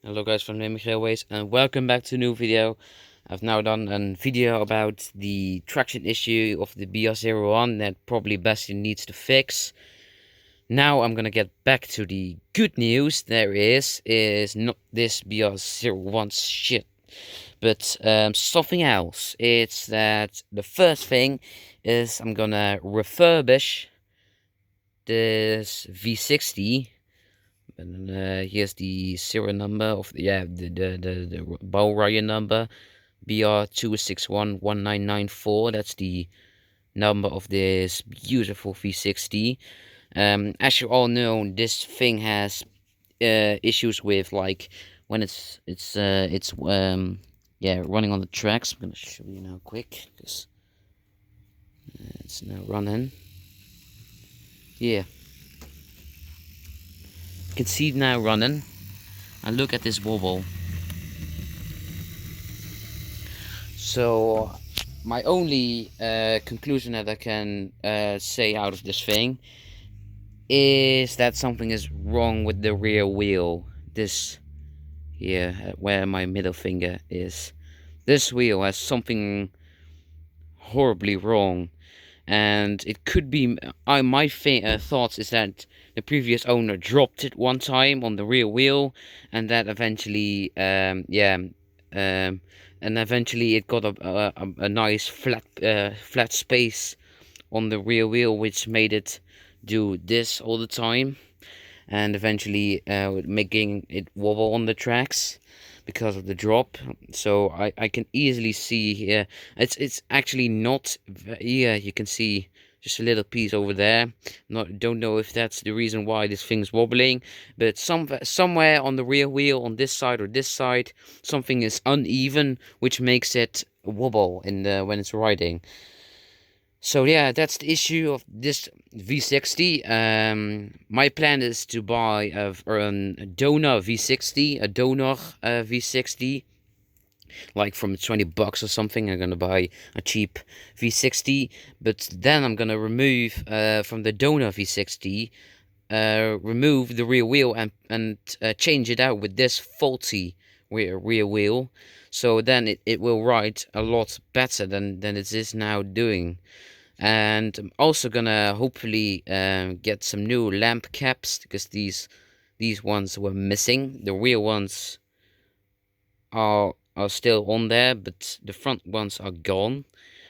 Hello guys from Naming Railways and welcome back to a new video. I've now done a video about the traction issue of the BR01 that probably Bastion needs to fix. Now I'm gonna get back to the good news. There is not this BR01 shit, but something else. It's that the first thing is I'm gonna refurbish this V60. And here's the serial number of the Baureihe number BR2611994. That's the number of this beautiful V60. As you all know, this thing has issues with like when it's running on the tracks. I'm gonna show you now quick because it's now running. Yeah, you can see it now running. And look at this wobble. So my only conclusion that I can say out of this thing is that something is wrong with the rear wheel. This here, where my middle finger is, this wheel has something horribly wrong, and it could be. My thoughts is that the previous owner dropped it one time on the rear wheel, and that eventually, and eventually it got a nice flat space on the rear wheel, which made it do this all the time, and eventually making it wobble on the tracks because of the drop. So I can easily see here it's actually not. Yeah, you can see just a little piece over there. Don't know if that's the reason why this thing's wobbling, but somewhere on the rear wheel, on this side or this side, something is uneven, which makes it wobble in the when it's riding. So yeah, that's the issue of this V60. My plan is to buy a Donor V60, a Donor V60, like from $20 or something. I'm gonna buy a cheap V60, but then I'm gonna remove from the Donor V60, remove the rear wheel and change it out with this faulty rear wheel. So then it will ride a lot better than it is now doing. And I'm also gonna hopefully get some new lamp caps because these ones were missing. The rear ones are still on there, but the front ones are gone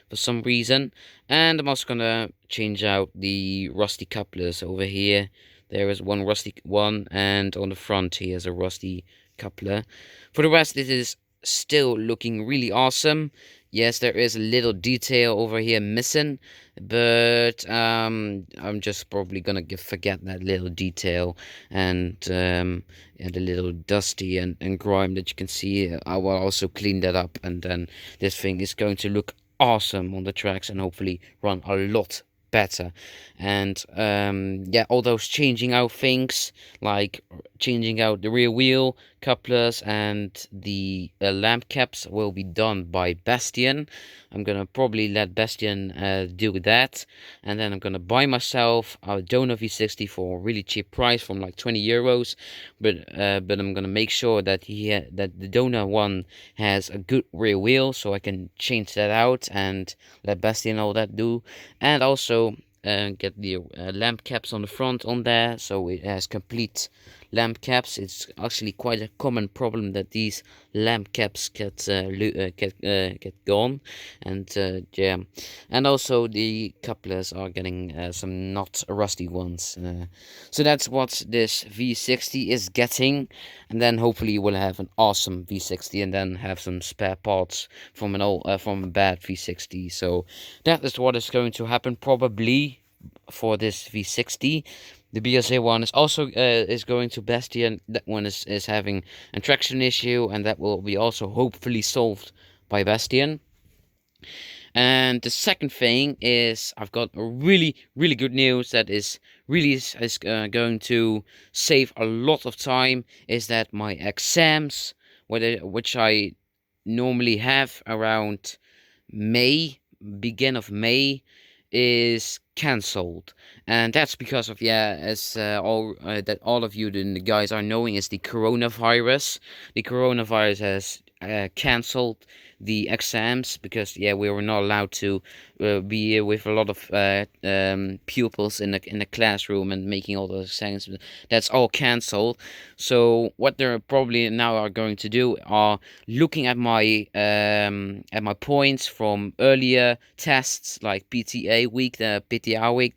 for some reason. And I'm also gonna change out the rusty couplers over here. There is one rusty one, and on the front here is a rusty coupler. For the rest, it is still looking really awesome. Yes, there is a little detail over here missing, but I'm just probably gonna forget that little detail, and the little dusty and grime that you can see. I will also clean that up, and then this thing is going to look awesome on the tracks and hopefully run a lot better. And yeah, all those changing out things, like changing out the rear wheel couplers and the lamp caps, will be done by Bastion. I'm gonna probably let Bastion do that, and then I'm gonna buy myself a Donor V60 for a really cheap price, from like 20 euros. But I'm gonna make sure that that the Donor one has a good rear wheel, so I can change that out and let Bastion all that do. And also get the lamp caps on the front on there, so it has complete lamp caps. It's actually quite a common problem that these lamp caps get gone, and yeah, and also the couplers are getting some not rusty ones. So that's what this V60 is getting, and then hopefully we'll have an awesome V60, and then have some spare parts from from a bad V60. So that is what is going to happen probably for this V60. The BSA one is also is going to Bastion. That one is having a traction issue, and that will be also hopefully solved by Bastion. And the second thing is I've got a really good news that is going to save a lot of time. Is that my exams, which I normally have around May, begin of May, is cancelled, and that's because of, yeah, as all of you the guys are knowing, is the coronavirus. The coronavirus has cancelled the exams, because, yeah, we were not allowed to be with a lot of pupils in the classroom and making all those exams. That's all cancelled. So what they're probably now are going to do are looking at my points from earlier tests, like PTA week, the PTA week,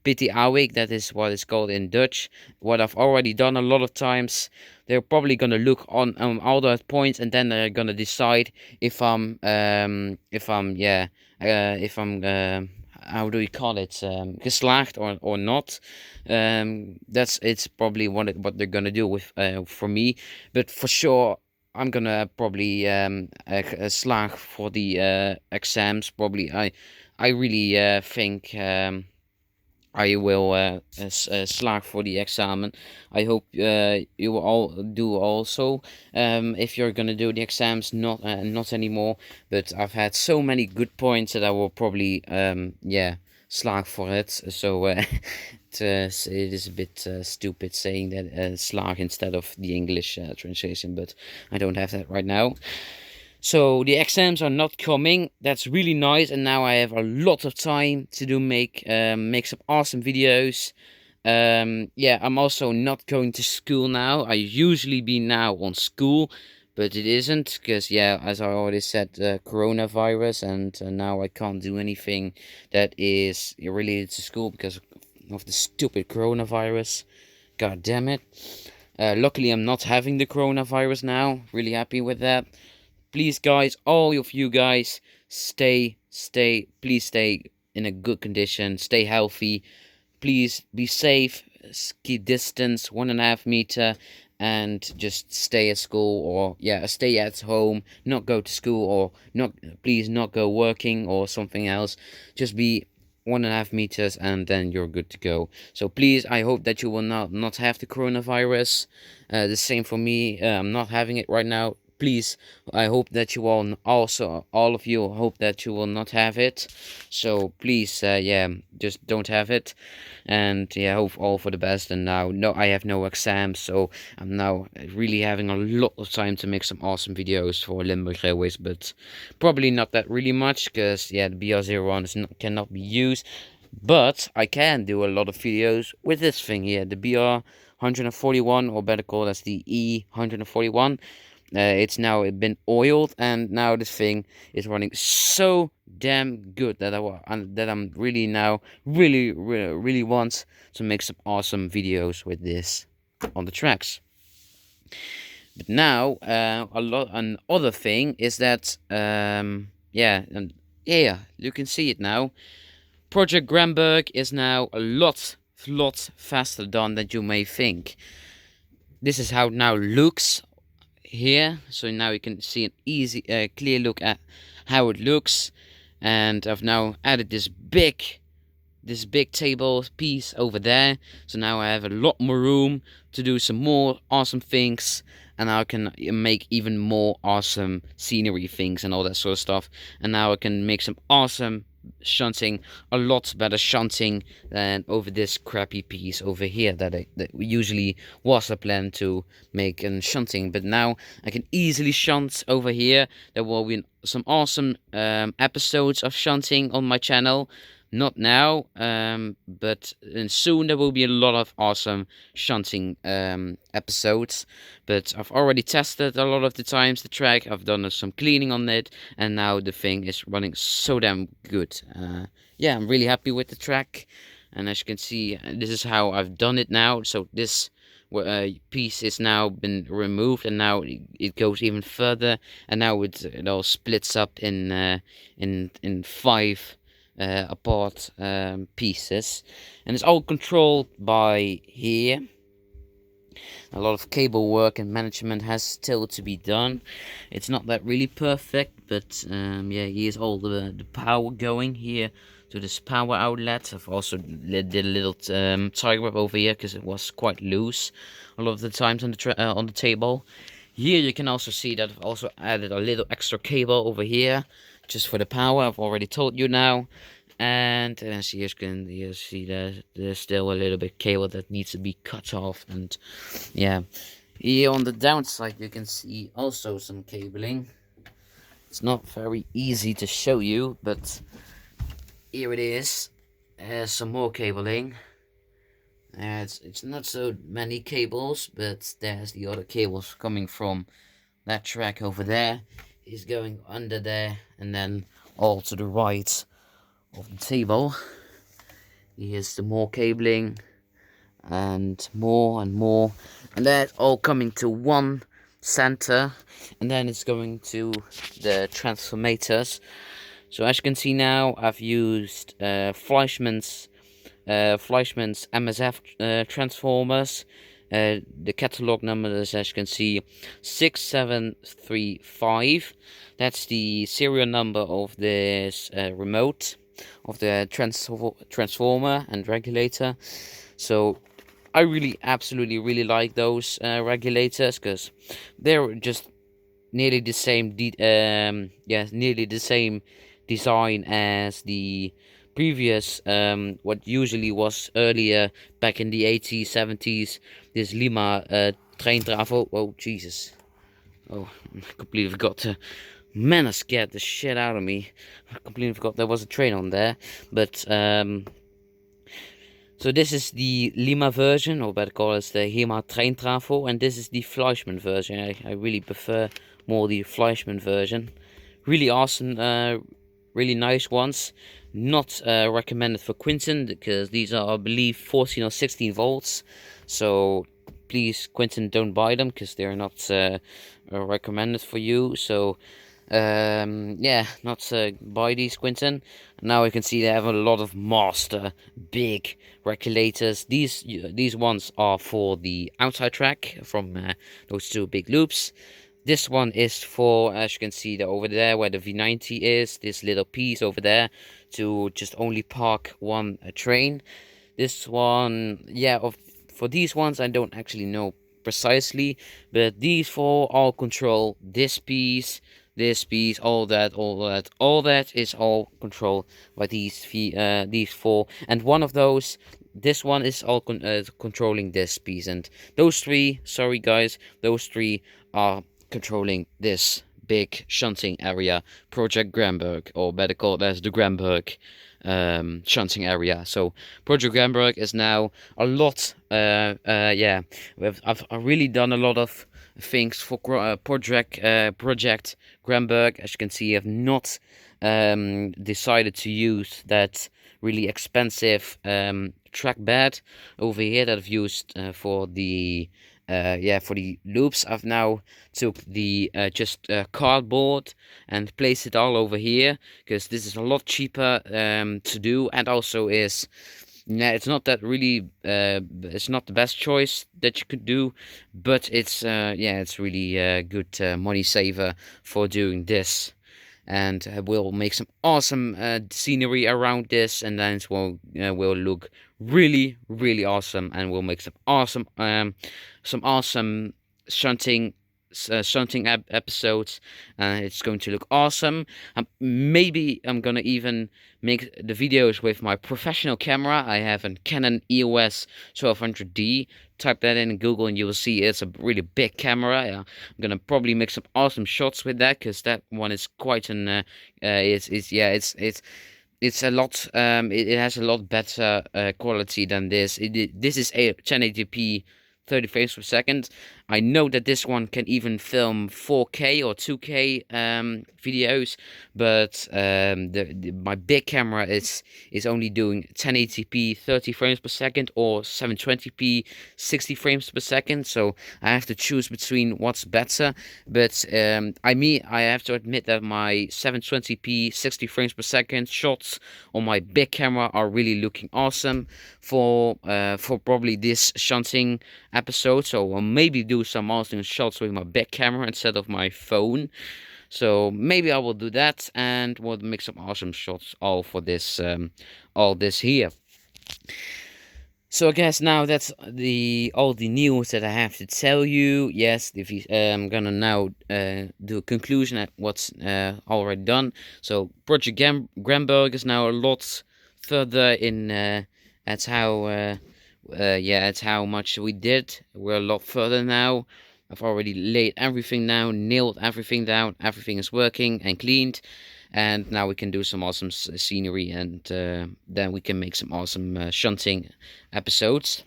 PTA week, that is what it's called in Dutch. What I've already done a lot of times. They're probably gonna look on all those points, and then they're gonna decide if I'm how do you call it, geslaagd or not. It's probably what they're gonna do with for me, but for sure I'm gonna probably slaag for the exams. Probably I really think I will slaag for the examen. I hope you will all do also. If you're gonna do the exams, not anymore. But I've had so many good points that I will probably slaag for it. So it is a bit stupid saying that slaag instead of the English translation, but I don't have that right now. So the exams are not coming. That's really nice, and now I have a lot of time to make some awesome videos. Yeah, I'm also not going to school now. I usually be now on school, but it isn't, because, yeah, as I already said, coronavirus, and now I can't do anything that is related to school because of the stupid coronavirus. God damn it. Luckily I'm not having the coronavirus now. Really happy with that. Please, guys, all of you guys, please stay in a good condition, stay healthy, please be safe, keep distance 1.5 meter, and just stay at school, or stay at home, not go to school, or please not go working or something else. Just be 1.5 meters, and then you're good to go. So please, I hope that you will not have the coronavirus. The same for me. I'm not having it right now. Please, I hope that you all of you hope that you will not have it. So please, just don't have it, and hope all for the best. And now, no, I have no exams, so I'm now really having a lot of time to make some awesome videos for Limburg Railways, but probably not that really much, because the BR01 cannot be used. But I can do a lot of videos with this thing here, the BR141, or better called as the E141. It's now been oiled, and now this thing is running so damn good that I'm really now really want to make some awesome videos with this on the tracks. But now another thing is that you can see it now. Project Granberg is now a lot faster done than you may think. This is how it now looks here. So now you can see an easy clear look at how it looks, and I've now added this big table piece over there, so now I have a lot more room to do some more awesome things, and I can make even more awesome scenery things and all that sort of stuff. And now I can make some awesome shunting, a lot better shunting than over this crappy piece over here that usually was a plan to make and shunting. But now I can easily shunt over here. There will be some awesome episodes of shunting on my channel. Not now, but soon there will be a lot of awesome shunting episodes. But I've already tested a lot of the times the track. I've done some cleaning on it, and now the thing is running so damn good. I'm really happy with the track, and as you can see, this is how I've done it now. So this piece is now been removed, and now it goes even further, and now it all splits up in 5 apart pieces, and it's all controlled by here. A lot of cable work and management has still to be done. It's not that really perfect, but here's all the power going here to this power outlet. I've also did a little tie wrap over here because it was quite loose a lot of the times on the table. Here you can also see that I've also added a little extra cable over here just for the power. I've already told you now. And as you can see that there's still a little bit cable that needs to be cut off. And yeah, here on the downside you can see also some cabling. It's not very easy to show you, but here it is. Some more cabling. It's not so many cables, but there's the other cables coming from that track over there. Is going under there and then all to the right of the table. Here's some more cabling and more, and that's all coming to one center, and then it's going to the transformators. So as you can see now, I've used Fleischmann's MSF transformers. The catalog number is, as you can see, 6735. That's the serial number of this remote of the transformer and regulator. So I absolutely really like those regulators, because they're just nearly the same nearly the same design as the previous what usually was earlier back in the 80s, 70s, this Lima Treintrafo. Oh Jesus, oh, I completely forgot to, man, that scared the shit out of me. I completely forgot there was a train on there. But so this is the Lima version, or better call it the Lima Treintrafo, and this is the Fleischmann version. I really prefer more the Fleischmann version. Really awesome, really nice ones. Not recommended for Quinten, because these are, I believe, 14 or 16 volts. So please, Quinten, don't buy them, because they're not recommended for you. So yeah, not buy these, Quinten. Now you can see they have a lot of master big regulators. These ones are for the outside track from those two big loops. This one is for, as you can see over there where the V90 is, this little piece over there, to just only park one train. This one, yeah, for these ones I don't actually know precisely, but these four all control this piece, all that is all controlled by these four, and one of those, this one, is all controlling this piece, and those three, sorry guys, those three are controlling this big shunting area, Project Gramberg, or better called as the Gramberg shunting area. So Project Gramberg is now a lot, yeah, I've really done a lot of things for Project Gramberg. As you can see, I've not decided to use that really expensive track bed over here that I've used for the for the loops. I've now took the cardboard and placed it all over here, because this is a lot cheaper to do, and also is, yeah, it's not that really it's not the best choice that you could do, but it's yeah, it's really good money saver for doing this. And we'll make some awesome scenery around this, and then it will look really awesome, and we'll make some awesome shunting episodes. It's going to look awesome. Maybe I'm gonna even make the videos with my professional camera. I have a Canon EOS 1200D. Type that in Google and you will see it's a really big camera. I'm gonna probably make some awesome shots with that, because that one is quite an it's a lot it has a lot better quality than this. This is a 1080p 30 frames per second. I know that this one can even film 4K or 2K videos, but my big camera is only doing 1080p 30 frames per second or 720p 60 frames per second. So I have to choose between what's better. But I have to admit that my 720p 60 frames per second shots on my big camera are really looking awesome for probably this shunting episode. So I'll maybe do some awesome shots with my big camera instead of my phone. So maybe I will do that, and we'll make some awesome shots all for this all this here. So I guess now that's all the news that I have to tell you. Yes, I'm gonna now do a conclusion at what's already done. So Project Gramberg is now a lot further in at how at how much we did. We're a lot further now. I've already laid everything down, nailed everything down. Everything is working and cleaned, and now we can do some awesome scenery, and then we can make some awesome shunting episodes.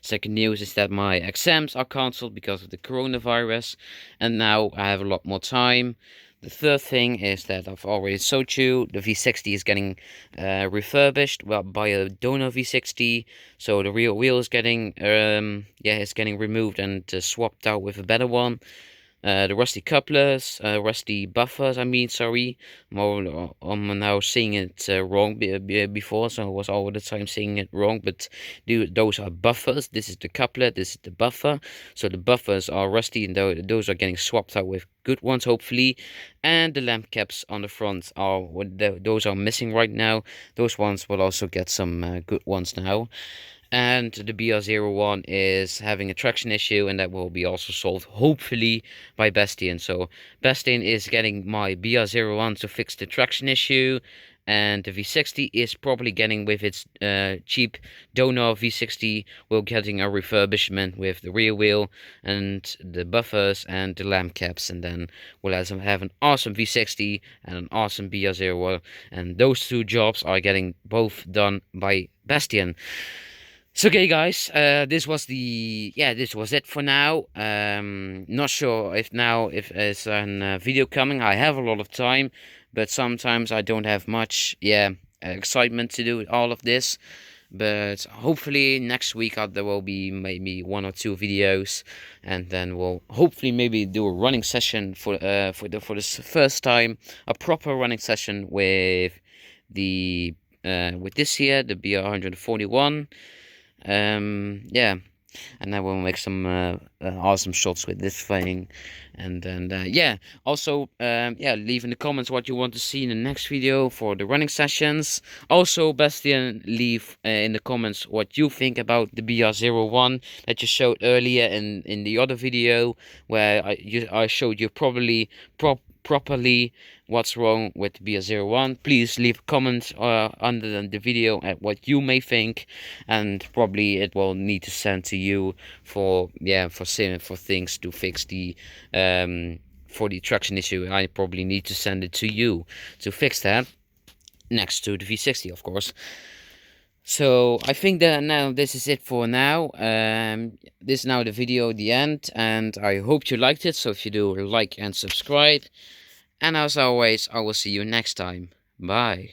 Second news is that my exams are cancelled because of the coronavirus, and now I have a lot more time. The third thing is that I've already showed you the V60 is getting refurbished by a donor V60, so the rear wheel is getting it's getting removed and swapped out with a better one. The rusty couplers, rusty buffers, I mean, sorry. I'm now saying it wrong before, so I was all the time saying it wrong, but those are buffers. This is the coupler, this is the buffer. So the buffers are rusty, and those are getting swapped out with good ones, hopefully. And the lamp caps on the front are, those are missing right now. Those ones will also get some good ones now. And the BR01 is having a traction issue, and that will be also solved hopefully by Bastian. So Bastian is getting my BR01 to fix the traction issue, and the V60 is probably getting with its cheap donor V60, we're getting a refurbishment with the rear wheel and the buffers and the lamp caps, and then we'll have an awesome V60 and an awesome BR01, and those two jobs are getting both done by Bastian. So okay guys, this was it for now. Not sure if there's a video coming. I have a lot of time, but sometimes I don't have much excitement to do all of this. But hopefully next week there will be maybe 1 or 2 videos, and then we'll hopefully maybe do a running session for this first time, a proper running session with the with this here, the BR141. And then we'll make some awesome shots with this thing, and then also leave in the comments what you want to see in the next video for the running sessions. Also, Bastian, leave in the comments what you think about the BR01 that you showed earlier in the other video, where I showed you properly what's wrong with BR01. Please leave comments under the video at what you may think, and probably it will need to send to you for things to fix the for the traction issue. I probably need to send it to you to fix that, next to the V60 of course. So I think that now this is it for now. This is now the video, the end, and I hope you liked it. So if you do, like and subscribe. And as always, I will see you next time. Bye.